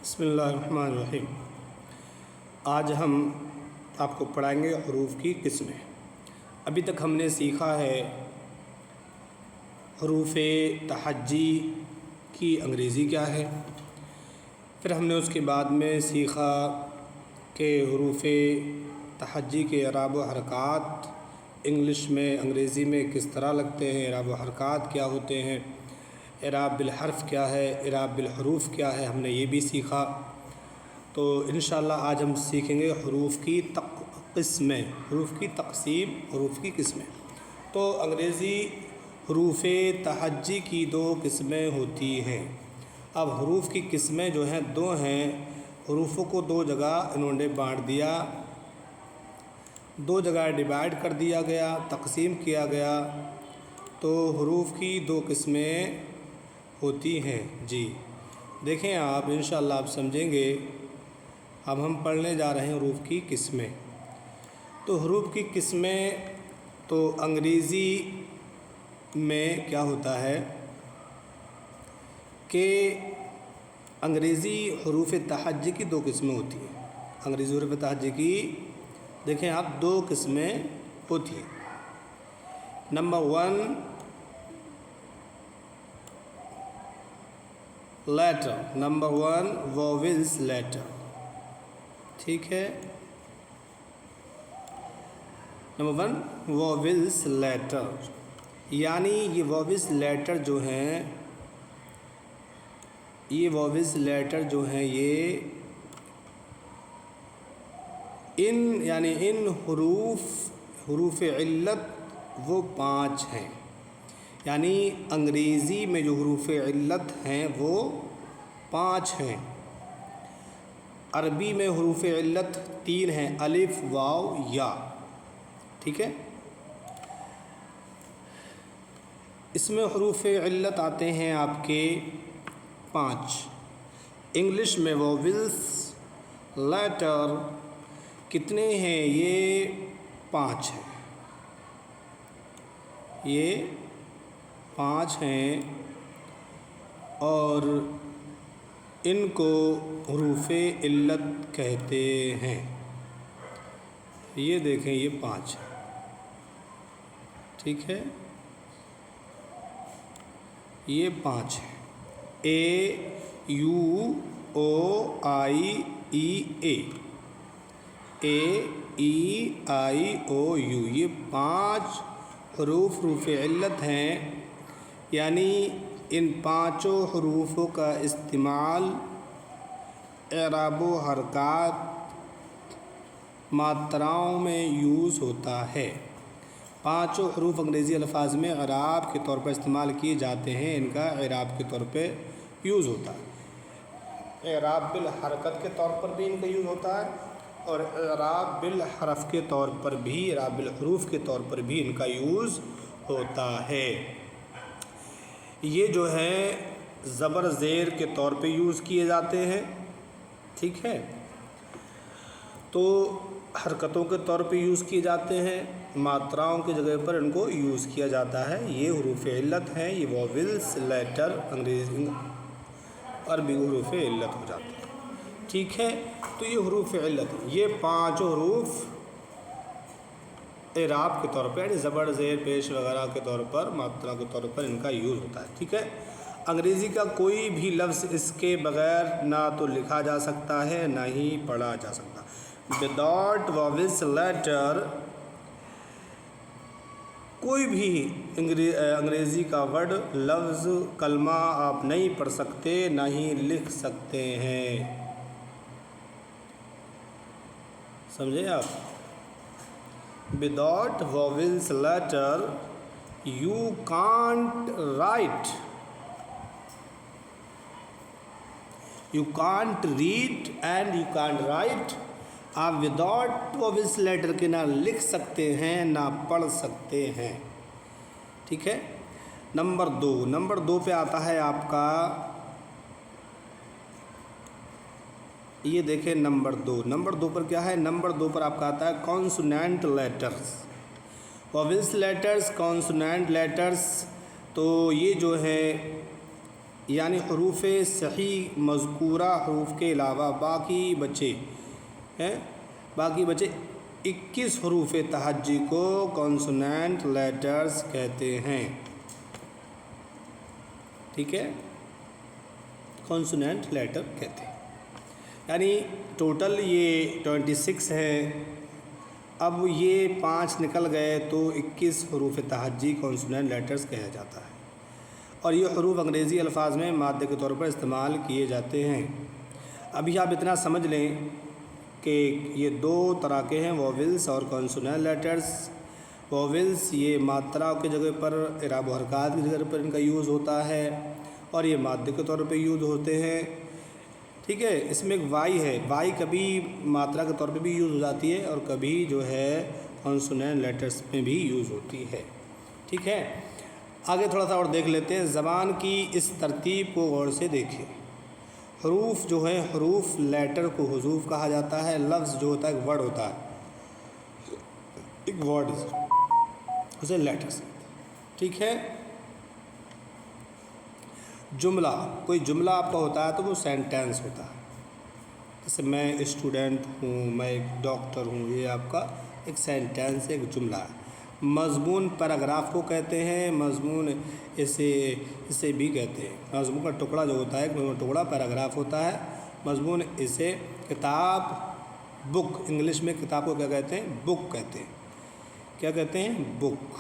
بسم اللہ الرحمن الرحیم۔ آج ہم آپ کو پڑھائیں گے حروف کی قسمیں۔ ابھی تک ہم نے سیکھا ہے حروف تہجی کی انگریزی کیا ہے، پھر ہم نے اس کے بعد میں سیکھا کہ حروف تہجی کے اعراب و حرکات انگلش میں انگریزی میں کس طرح لگتے ہیں، اعراب و حرکات کیا ہوتے ہیں، اعراب بالحرف کیا ہے، اعراب بالحروف کیا ہے، ہم نے یہ بھی سیکھا۔ تو انشاءاللہ آج ہم سیکھیں گے حروف کی قسمیں، حروف کی تقسیم، حروف کی قسمیں۔ تو انگریزی حروف تہجی کی دو قسمیں ہوتی ہیں۔ اب حروف کی قسمیں جو ہیں دو ہیں، حروفوں کو دو جگہ انہوں نے بانٹ دیا، دو جگہ ڈیوائڈ کر دیا گیا، تقسیم کیا گیا، تو حروف کی دو قسمیں ہوتی ہیں۔ جی دیکھیں آپ، انشاءاللہ آپ سمجھیں گے۔ اب ہم پڑھنے جا رہے ہیں حروف کی قسمیں۔ تو حروف کی قسمیں تو انگریزی میں کیا ہوتا ہے کہ انگریزی حروف تہجی کی دو قسمیں ہوتی ہیں۔ انگریزی حروف تہجی کی دیکھیں آپ دو قسمیں ہوتی ہیں۔ نمبر 1 لیٹر، نمبر 1 وویلز لیٹر، ٹھیک ہے۔ نمبر 1 وویلز لیٹر، یعنی یہ وویلز لیٹر جو ہیں، یہ وویلز لیٹر جو ہیں یہ ان حروف علت وہ 5 ہیں۔ یعنی انگریزی میں جو حروف علت ہیں وہ 5 ہیں۔ عربی میں حروف علت 3 ہیں، الف، واو، یا، ٹھیک ہے۔ اس میں حروف علت آتے ہیں آپ کے 5۔ انگلش میں وویلز لیٹر کتنے ہیں؟ یہ 5 ہیں، یہ 5 ہیں، اور ان کو حروف علت کہتے ہیں۔ یہ دیکھیں یہ 5 ہیں، ٹھیک ہے، یہ 5 ہیں۔ اے you O I E a, a E I O you, یہ 5 حروف علت ہیں۔ یعنی ان 5 حروفوں کا استعمال اعراب و حرکات ماتراؤں میں یوز ہوتا ہے۔ 5 حروف انگریزی الفاظ میں اعراب کے طور پر استعمال کیے جاتے ہیں، ان کا اعراب کے طور پہ یوز ہوتا ہے۔ اعراب بالحرکت کے طور پر بھی ان کا یوز ہوتا ہے، اور اعراب بالحرف کے طور پر بھی، اعراب بالحروف کے طور پر بھی ان کا یوز ہوتا ہے۔ یہ جو ہے زبر زیر کے طور پہ یوز کیے جاتے ہیں، ٹھیک ہے، تو حرکتوں کے طور پہ یوز کیے جاتے ہیں، ماتراؤں کی جگہ پر ان کو یوز کیا جاتا ہے۔ یہ حروف علت ہیں، یہ وویلز لیٹر انگریزی عربی حروف علت ہو جاتے ہیں، ٹھیک ہے۔ تو یہ حروف علت، یہ 5 حروف اعراب کے طور پر، یعنی زبر زیر پیش وغیرہ کے طور پر، ماترا کے طور پر ان کا یوز ہوتا ہے، ٹھیک ہے۔ انگریزی کا کوئی بھی لفظ اس کے بغیر نہ تو لکھا جا سکتا ہے نہ ہی پڑھا جا سکتا۔ وداؤٹ وویلز لیٹر کوئی بھی انگریزی کا ورڈ، لفظ، کلمہ آپ نہیں پڑھ سکتے نہ ہی لکھ سکتے ہیں، سمجھے آپ؟ Without vowels letter you can't write, you can't read and you can't write. آپ وداؤٹ وویلز لیٹر کے نہ لکھ سکتے ہیں نہ پڑھ سکتے ہیں، ٹھیک ہے۔ نمبر 2 پہ آتا ہے آپ کا، یہ دیکھیں نمبر 2 پر کیا ہے؟ نمبر 2 پر آپ کا آتا ہے کانسونینٹ لیٹرز، وویلز لیٹرز، کانسونینٹ لیٹرز۔ تو یہ جو ہے یعنی حروف صحیح مذکورہ حروف کے علاوہ باقی بچے 21 حروف تہجی کو کانسوننٹ لیٹرز کہتے ہیں. ٹھیک ہے، کانسوننٹ لیٹر کہتے ہیں. یعنی ٹوٹل یہ 26 ہے. اب یہ 5 نکل گئے تو 21 حروف تہجی کانسوننٹ لیٹرز کہا جاتا ہے، اور یہ حروف انگریزی الفاظ میں مادے کے طور پر استعمال کیے جاتے ہیں. ابھی آپ اتنا سمجھ لیں کہ یہ 2 طرح کے ہیں، وویلس اور کانسوننٹ لیٹرز. وویلس یہ ماترا کی جگہ پر، اعراب و حرکات کی جگہ پر ان کا یوز ہوتا ہے، اور یہ مادے کے طور پہ یوز ہوتے ہیں. ٹھیک ہے، اس میں ایک وائی ہے. وائی کبھی ماترا کے طور پہ بھی یوز ہو جاتی ہے اور کبھی جو ہے کانسوننٹ لیٹرز میں بھی یوز ہوتی ہے. ٹھیک ہے، آگے تھوڑا سا اور دیکھ لیتے ہیں. زبان کی اس ترتیب کو غور سے دیکھیں. حروف جو ہے، حروف لیٹر کو حروف کہا جاتا ہے. لفظ جو ہوتا ہے ایک ورڈ ہوتا ہے، ایک ورڈ اسے لیٹرز. ٹھیک ہے، جملہ، کوئی جملہ آپ کا ہوتا ہے تو وہ سینٹینس ہوتا ہے. جیسے میں اسٹوڈنٹ ہوں، میں ایک ڈاکٹر ہوں، یہ آپ کا ایک سینٹینس، ایک جملہ ہے. مضمون پیراگراف کو کہتے ہیں. مضمون اسے بھی کہتے ہیں. مضمون کا ٹکڑا جو ہوتا ہے، ایک ٹکڑا پیراگراف ہوتا ہے. مضمون اسے کتاب، بک، انگلش میں کتاب کو کیا کہتے ہیں؟ بک کہتے ہیں. کیا کہتے ہیں؟ بک.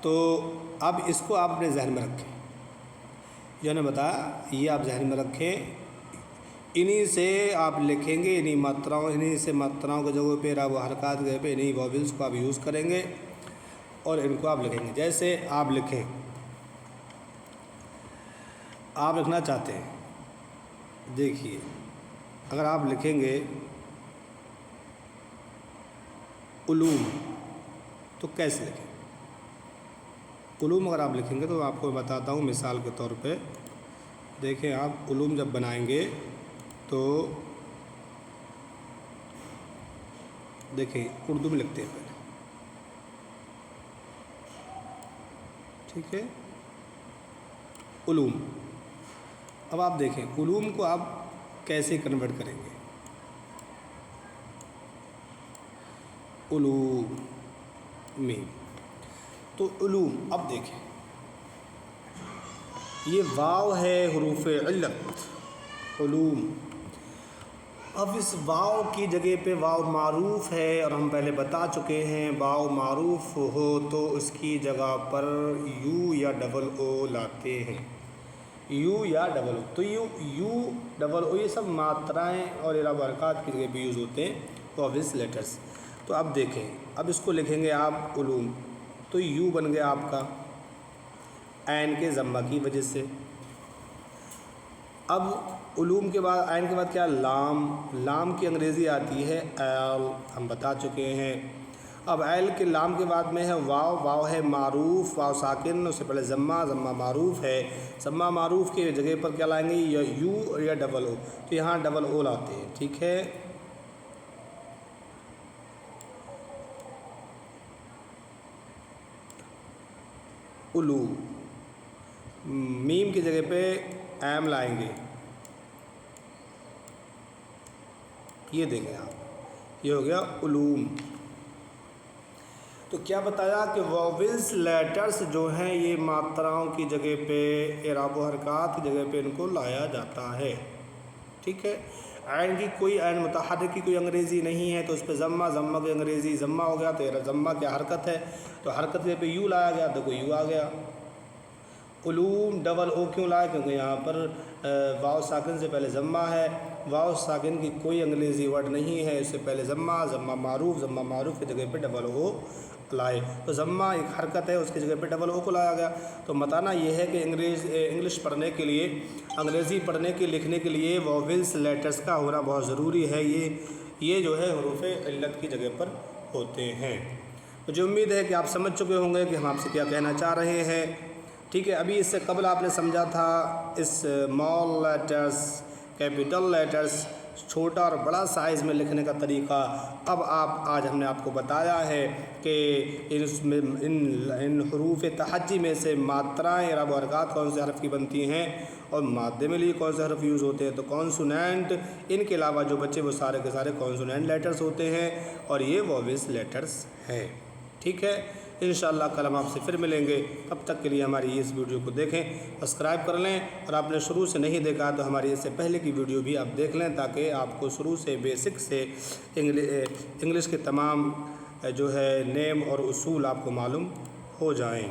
تو اب اس کو آپ اپنے ذہن میں رکھیں، جو نے بتایا یہ آپ ذہن میں رکھیں. انہی سے آپ لکھیں گے، انہی سے ماتراؤں کی جگہ پہ، اعراب و حرکات کی جگہ پہ انہی وویلس کو آپ یوز کریں گے اور ان کو آپ لکھیں گے. جیسے آپ لکھیں، آپ لکھنا چاہتے ہیں، دیکھیے اگر آپ لکھیں گے علوم تو کیسے لکھیں؟ علوم اگر آپ لکھیں گے تو آپ کو بتاتا ہوں مثال کے طور پہ. دیکھیں آپ علوم جب بنائیں گے تو دیکھیں اردو میں لکھتے ہیں پہلے. ٹھیک ہے، علوم. اب آپ دیکھیں علوم کو آپ کیسے کنورٹ کریں گے. علوم میں تو علوم، اب دیکھیں یہ واو ہے حروف علت، علوم. اب اس واو کی جگہ پہ واو معروف ہے، اور ہم پہلے بتا چکے ہیں واو معروف ہو تو اس کی جگہ پر یو یا ڈبل او لاتے ہیں. یو یا ڈبل او، تو یو ڈبل او یہ سب ماترائیں اور اعراب و حرکات کی جگہ پہ یوز ہوتے ہیں، وویلس لیٹرز. تو اب دیکھیں، اب اس کو لکھیں گے آپ علوم، تو یو بن گیا آپ کا عین کے ضمہ کی وجہ سے. اب علوم کے بعد، عین کے بعد کیا؟ لام. لام کی انگریزی آتی ہے ایل، ہم بتا چکے ہیں. اب ایل کے لام کے بعد میں ہے واو. واو ہے معروف، واو ساکن، اس سے پہلے ضمہ، ضمہ معروف ہے. ضمہ معروف کے جگہ پر کیا لائیں گے؟ یا یو یا ڈبل او، تو یہاں ڈبل او لاتے ہیں. ٹھیک ہے، علو. میم کی جگہ پہ ایم لائیں گے. یہ دیکھیں آپ، یہ ہو گیا علوم. تو کیا بتایا کہ وویلس لیٹرز جو ہیں یہ ماتراؤں کی جگہ پہ، اعراب و حرکات کی جگہ پہ ان کو لایا جاتا ہے. ٹھیک ہے، عین کی کوئی عین متحرک کی کوئی انگریزی نہیں ہے تو اس پہ ضمہ، ضمہ کی انگریزی ضمہ ہو گیا، تو ضمہ کیا حرکت ہے، تو حرکت کے پہ یو لایا گیا، تو کوئی یو آ گیا. علوم ڈبل او کیوں لایا؟ کیونکہ یہاں پر واو ساکن سے پہلے ضمہ ہے. واو ساکن کی کوئی انگریزی ورڈ نہیں ہے، اس سے پہلے ضمہ، ضمہ معروف، ضمہ معروف کی جگہ پہ ڈبل او لائے. تو ضمہ ایک حرکت ہے، اس کی جگہ پہ ڈبل او کو لایا گیا. تو بتانا یہ ہے کہ انگلش پڑھنے کے لیے، انگریزی پڑھنے کے لکھنے کے لیے وویلس لیٹرز کا ہونا بہت ضروری ہے. یہ جو ہے حروف علت کی جگہ پر ہوتے ہیں. مجھے امید ہے کہ آپ سمجھ چکے ہوں گے کہ ہم آپ سے کیا کہنا چاہ رہے ہیں. ٹھیک ہے، ابھی اس سے قبل آپ نے سمجھا تھا اسمال لیٹرز، کیپٹل لیٹرز، چھوٹا اور بڑا سائز میں لکھنے کا طریقہ. اب آج ہم نے آپ کو بتایا ہے کہ ان حروف تہجی میں سے ماترائیں، اعراب و حرکات کون سے حرف کی بنتی ہیں اور مادے میں لیے کون سے حرف یوز ہوتے ہیں تو کانسونینٹ، ان کے علاوہ جو بچے وہ سارے کے سارے کانسونینٹ لیٹرز ہوتے ہیں اور یہ وویل لیٹرز ہے۔ ٹھیک ہے، انشاءاللہ کل ہم آپ سے پھر ملیں گے، تب تک کے لیے ہماری اس ویڈیو کو دیکھیں، سبسکرائب کر لیں، اور آپ نے شروع سے نہیں دیکھا تو ہماری اس سے پہلے کی ویڈیو بھی آپ دیکھ لیں تاکہ آپ کو شروع سے بیسک سے انگلش کے تمام جو ہے نیم اور اصول آپ کو معلوم ہو جائیں۔